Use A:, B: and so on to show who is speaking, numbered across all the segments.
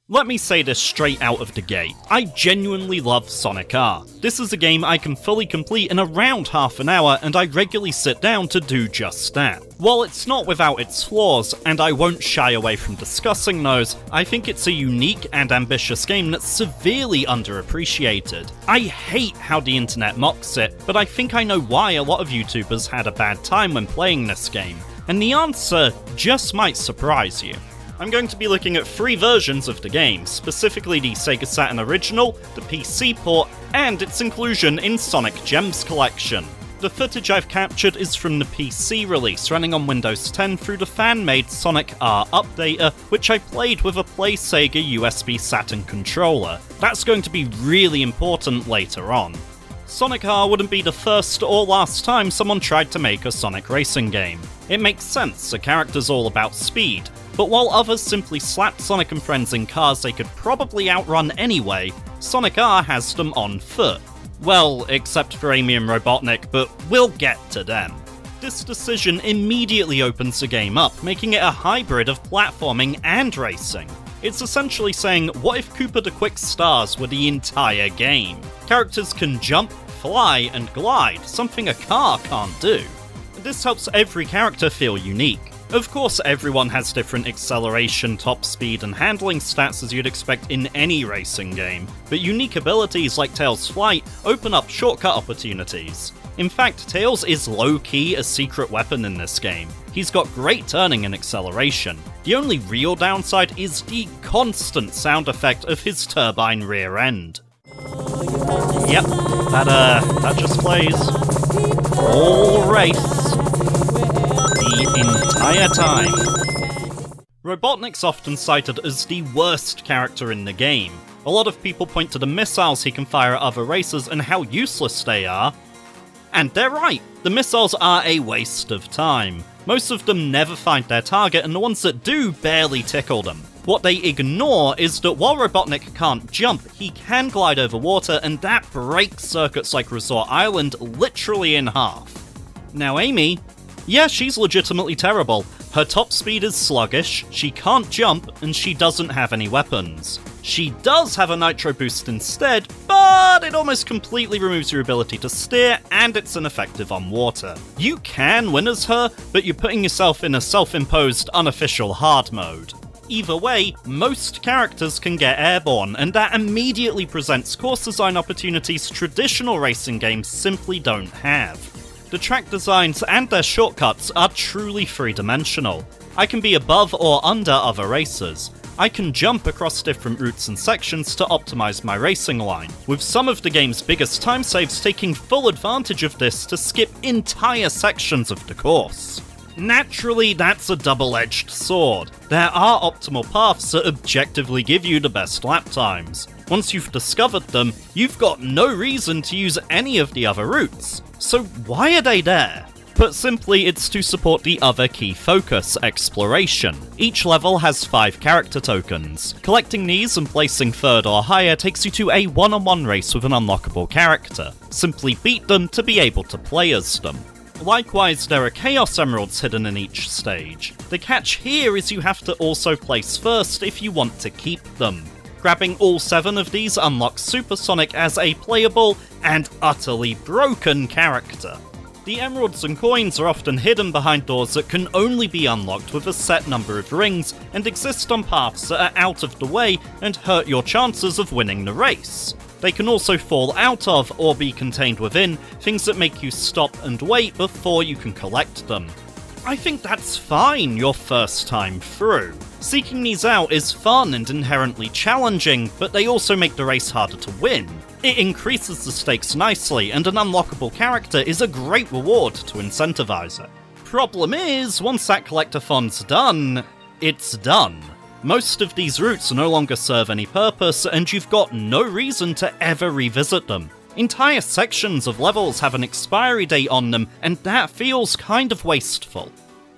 A: Let me say this straight out of the gate, I genuinely love Sonic R. This is a game I can fully complete in around half an hour, and I regularly sit down to do just that. While it's not without its flaws, and I won't shy away from discussing those, I think it's a unique and ambitious game that's severely underappreciated. I hate how the internet mocks it, but I think I know why a lot of YouTubers had a bad time when playing this game, and the answer just might surprise you. I'm going to be looking at 3 versions of the game, specifically the Sega Saturn original, the PC port, and its inclusion in Sonic Gems collection. The footage I've captured is from the PC release running on Windows 10 through the fan-made Sonic R updater, which I played with a Play Sega USB Saturn controller. That's going to be really important later on. Sonic R wouldn't be the first or last time someone tried to make a Sonic racing game. It makes sense, the character's all about speed, but while others simply slapped Sonic and friends in cars they could probably outrun anyway, Sonic R has them on foot. Well, except for Amy and Robotnik, but we'll get to them. This decision immediately opens the game up, making it a hybrid of platforming and racing. It's essentially saying, what if Cooper the Quick Stars were the entire game? Characters can jump, fly, and glide, something a car can't do. This helps every character feel unique. Of course, everyone has different acceleration, top speed, and handling stats as you'd expect in any racing game, but unique abilities like Tails' flight open up shortcut opportunities. In fact, Tails is low-key a secret weapon in this game. He's got great turning and acceleration. The only real downside is the constant sound effect of his turbine rear end. Yep, that just plays all race the entire time. Robotnik's often cited as the worst character in the game. A lot of people point to the missiles he can fire at other racers and how useless they are. And they're right, the missiles are a waste of time. Most of them never find their target, and the ones that do barely tickle them. What they ignore is that while Robotnik can't jump, he can glide over water, and that breaks circuits like Resort Island literally in half. Now Amy, yeah, she's legitimately terrible. Her top speed is sluggish, she can't jump, and she doesn't have any weapons. She does have a nitro boost instead, but it almost completely removes your ability to steer, and it's ineffective on water. You can win as her, but you're putting yourself in a self-imposed unofficial hard mode. Either way, most characters can get airborne, and that immediately presents course design opportunities traditional racing games simply don't have. The track designs and their shortcuts are truly three-dimensional. I can be above or under other racers. I can jump across different routes and sections to optimize my racing line, with some of the game's biggest time saves taking full advantage of this to skip entire sections of the course. Naturally, that's a double-edged sword. There are optimal paths that objectively give you the best lap times. Once you've discovered them, you've got no reason to use any of the other routes. So why are they there? Put simply, it's to support the other key focus, exploration. Each level has 5 character tokens. Collecting these and placing 3rd or higher takes you to a one-on-one race with an unlockable character. Simply beat them to be able to play as them. Likewise, there are Chaos Emeralds hidden in each stage. The catch here is you have to also place first if you want to keep them. Grabbing all 7 of these unlocks Super Sonic as a playable and utterly broken character. The emeralds and coins are often hidden behind doors that can only be unlocked with a set number of rings and exist on paths that are out of the way and hurt your chances of winning the race. They can also fall out of, or be contained within, things that make you stop and wait before you can collect them. I think that's fine your first time through. Seeking these out is fun and inherently challenging, but they also make the race harder to win. It increases the stakes nicely, and an unlockable character is a great reward to incentivize it. Problem is, once that collector fund's done, it's done. Most of these routes no longer serve any purpose, and you've got no reason to ever revisit them. Entire sections of levels have an expiry date on them, and that feels kind of wasteful.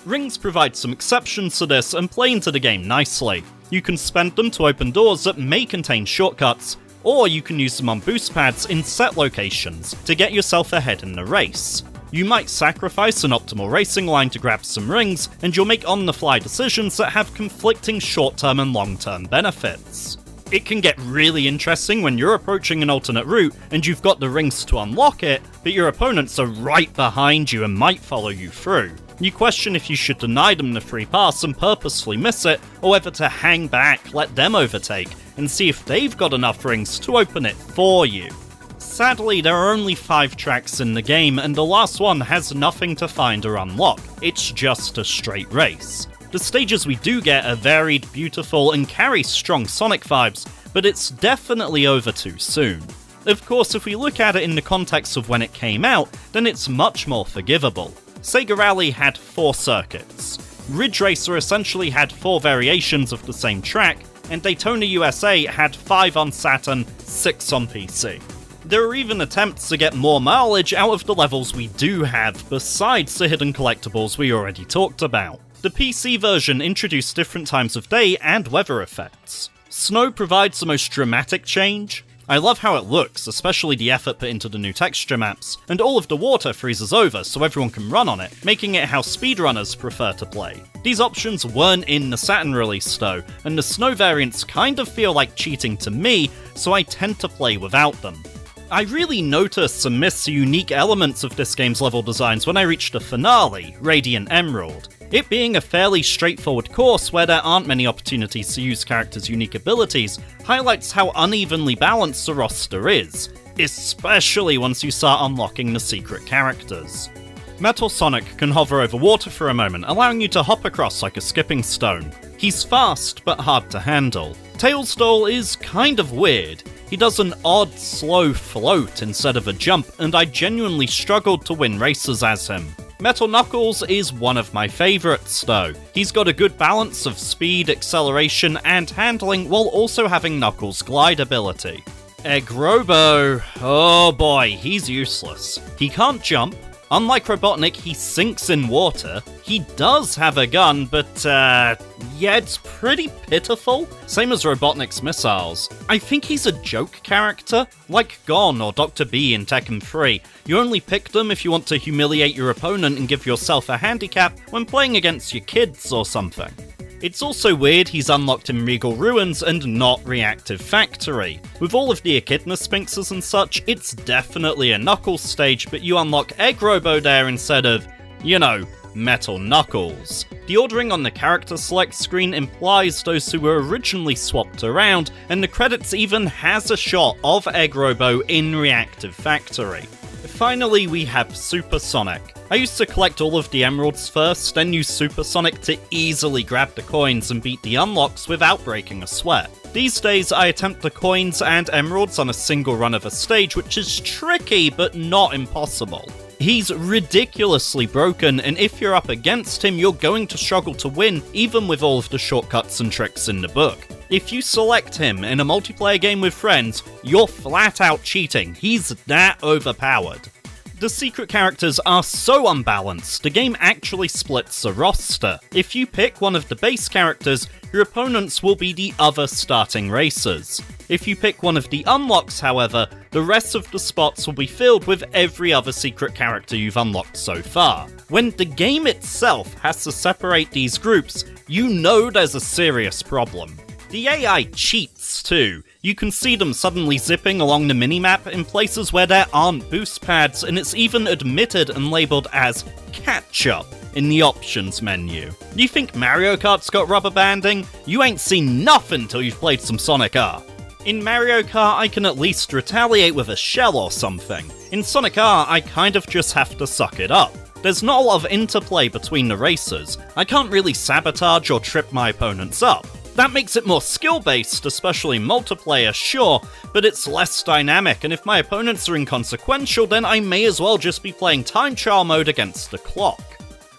A: Rings provide some exceptions to this and play into the game nicely. You can spend them to open doors that may contain shortcuts, or you can use them on boost pads in set locations to get yourself ahead in the race. You might sacrifice an optimal racing line to grab some rings, and you'll make on-the-fly decisions that have conflicting short-term and long-term benefits. It can get really interesting when you're approaching an alternate route and you've got the rings to unlock it, but your opponents are right behind you and might follow you through. You question if you should deny them the free pass and purposefully miss it, or whether to hang back, let them overtake, and see if they've got enough rings to open it for you. Sadly, there are only 5 tracks in the game, and the last one has nothing to find or unlock. It's just a straight race. The stages we do get are varied, beautiful, and carry strong Sonic vibes, but it's definitely over too soon. Of course, if we look at it in the context of when it came out, then it's much more forgivable. Sega Rally had 4 circuits. Ridge Racer essentially had 4 variations of the same track, and Daytona USA had 5 on Saturn, 6 on PC. There are even attempts to get more mileage out of the levels we do have, besides the hidden collectibles we already talked about. The PC version introduced different times of day and weather effects. Snow provides the most dramatic change. I love how it looks, especially the effort put into the new texture maps, and all of the water freezes over so everyone can run on it, making it how speedrunners prefer to play. These options weren't in the Saturn release though, and the snow variants kind of feel like cheating to me, so I tend to play without them. I really notice and miss the unique elements of this game's level designs when I reach the finale, Radiant Emerald. It being a fairly straightforward course where there aren't many opportunities to use characters' unique abilities highlights how unevenly balanced the roster is, especially once you start unlocking the secret characters. Metal Sonic can hover over water for a moment, allowing you to hop across like a skipping stone. He's fast, but hard to handle. Tails Doll is kind of weird. He does an odd, slow float instead of a jump, and I genuinely struggled to win races as him. Metal Knuckles is one of my favourites though. He's got a good balance of speed, acceleration, and handling while also having Knuckles' glide ability. Egg Robo, oh boy, he's useless. He can't jump. Unlike Robotnik, he sinks in water. He does have a gun, but yeah, it's pretty pitiful. Same as Robotnik's missiles. I think he's a joke character, like Gon or Dr. B in Tekken 3. You only pick them if you want to humiliate your opponent and give yourself a handicap when playing against your kids or something. It's also weird he's unlocked in Regal Ruins and not Reactive Factory. With all of the Echidna Sphinxes and such, it's definitely a Knuckles stage, but you unlock Egg Robo there instead of, you know, Metal Knuckles. The ordering on the character select screen implies those who were originally swapped around, and the credits even has a shot of Egg Robo in Reactive Factory. Finally, we have Super Sonic. I used to collect all of the emeralds first, then use Super Sonic to easily grab the coins and beat the unlocks without breaking a sweat. These days, I attempt the coins and emeralds on a single run of a stage, which is tricky but not impossible. He's ridiculously broken, and if you're up against him, you're going to struggle to win, even with all of the shortcuts and tricks in the book. If you select him in a multiplayer game with friends, you're flat out cheating. He's that overpowered. The secret characters are so unbalanced, the game actually splits the roster. If you pick one of the base characters, your opponents will be the other starting racers. If you pick one of the unlocks, however, the rest of the spots will be filled with every other secret character you've unlocked so far. When the game itself has to separate these groups, you know there's a serious problem. The AI cheats too. You can see them suddenly zipping along the minimap in places where there aren't boost pads, and it's even admitted and labelled as catch-up in the options menu. You think Mario Kart's got rubber banding? You ain't seen nothing till you've played some Sonic R. In Mario Kart, I can at least retaliate with a shell or something. In Sonic R, I kind of just have to suck it up. There's not a lot of interplay between the racers. I can't really sabotage or trip my opponents up. That makes it more skill-based, especially multiplayer, sure, but it's less dynamic, and if my opponents are inconsequential, then I may as well just be playing time trial mode against the clock.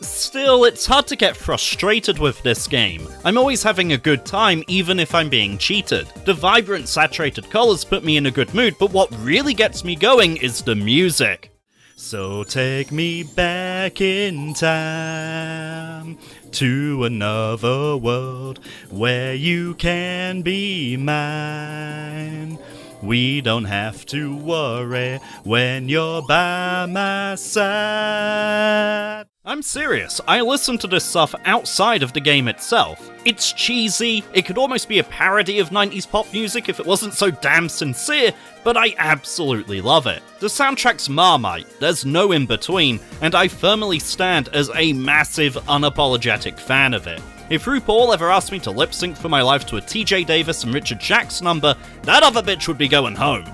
A: Still, it's hard to get frustrated with this game. I'm always having a good time, even if I'm being cheated. The vibrant, saturated colours put me in a good mood, but what really gets me going is the music. So take me back in time to another world where you can be mine. We don't have to worry when you're by my side. I'm serious, I listened to this stuff outside of the game itself. It's cheesy, it could almost be a parody of 90s pop music if it wasn't so damn sincere, but I absolutely love it. The soundtrack's Marmite, there's no in between, and I firmly stand as a massive, unapologetic fan of it. If RuPaul ever asked me to lip sync for my life to a TJ Davis and Richard Jacks number, that other bitch would be going home.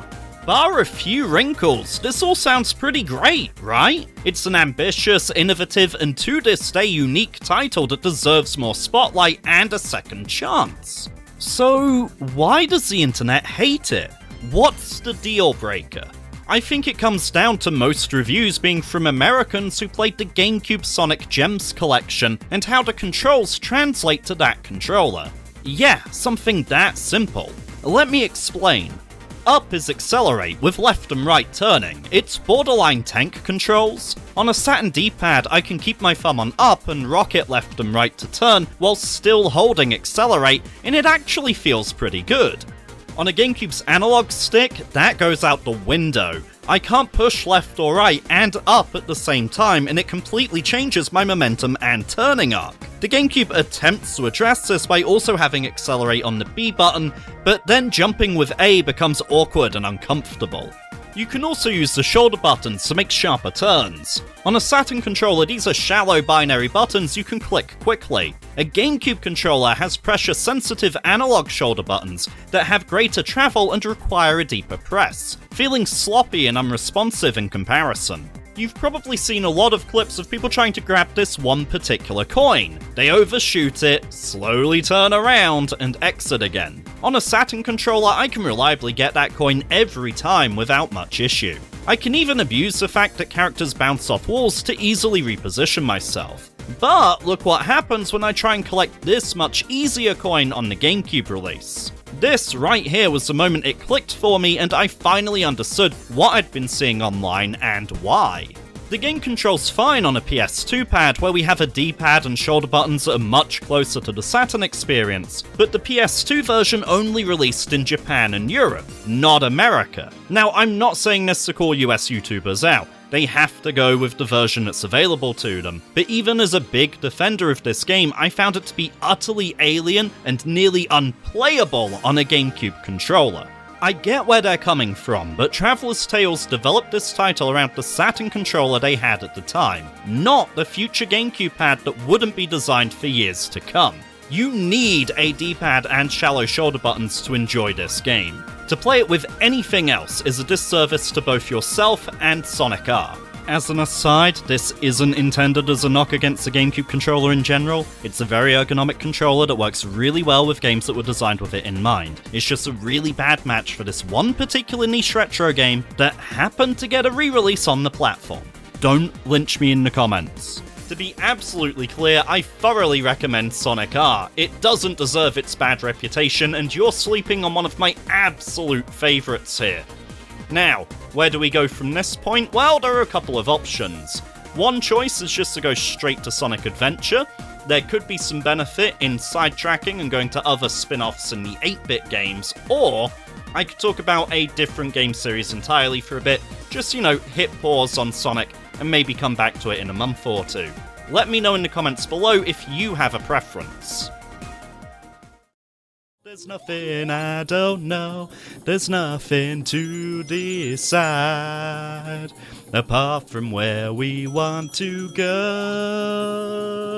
A: Bar a few wrinkles, this all sounds pretty great, right? It's an ambitious, innovative, and to this day unique title that deserves more spotlight and a second chance. So, why does the internet hate it? What's the deal breaker? I think it comes down to most reviews being from Americans who played the GameCube Sonic Gems collection and how the controls translate to that controller. Yeah, something that simple. Let me explain. Up is accelerate with left and right turning. It's borderline tank controls. On a Saturn D-pad, I can keep my thumb on up and rock it left and right to turn while still holding accelerate, and it actually feels pretty good. On a GameCube's analog stick, that goes out the window. I can't push left or right and up at the same time, and it completely changes my momentum and turning arc. The GameCube attempts to address this by also having accelerate on the B button, but then jumping with A becomes awkward and uncomfortable. You can also use the shoulder buttons to make sharper turns. On a Saturn controller, these are shallow binary buttons you can click quickly. A GameCube controller has pressure-sensitive analog shoulder buttons that have greater travel and require a deeper press, feeling sloppy and unresponsive in comparison. You've probably seen a lot of clips of people trying to grab this one particular coin. They overshoot it, slowly turn around, and exit again. On a Saturn controller, I can reliably get that coin every time without much issue. I can even abuse the fact that characters bounce off walls to easily reposition myself. But look what happens when I try and collect this much easier coin on the GameCube release. This right here was the moment it clicked for me and I finally understood what I'd been seeing online and why. The game controls fine on a PS2 pad where we have a D-pad and shoulder buttons that are much closer to the Saturn experience, but the PS2 version only released in Japan and Europe, not America. Now, I'm not saying this to call US YouTubers out. They have to go with the version that's available to them. But even as a big defender of this game, I found it to be utterly alien and nearly unplayable on a GameCube controller. I get where they're coming from, but Traveler's Tales developed this title around the Saturn controller they had at the time, not the future GameCube pad that wouldn't be designed for years to come. You need a D-pad and shallow shoulder buttons to enjoy this game. To play it with anything else is a disservice to both yourself and Sonic R. As an aside, this isn't intended as a knock against the GameCube controller in general. It's a very ergonomic controller that works really well with games that were designed with it in mind. It's just a really bad match for this one particular niche retro game that happened to get a re-release on the platform. Don't lynch me in the comments. To be absolutely clear, I thoroughly recommend Sonic R. It doesn't deserve its bad reputation, and you're sleeping on one of my absolute favourites here. Now, where do we go from this point? Well, there are a couple of options. One choice is just to go straight to Sonic Adventure. There could be some benefit in sidetracking and going to other spin-offs in the 8-bit games, or I could talk about a different game series entirely for a bit, just, hit pause on Sonic and maybe come back to it in a month or two. Let me know in the comments below if you have a preference. There's nothing I don't know, there's nothing to decide, apart from where we want to go.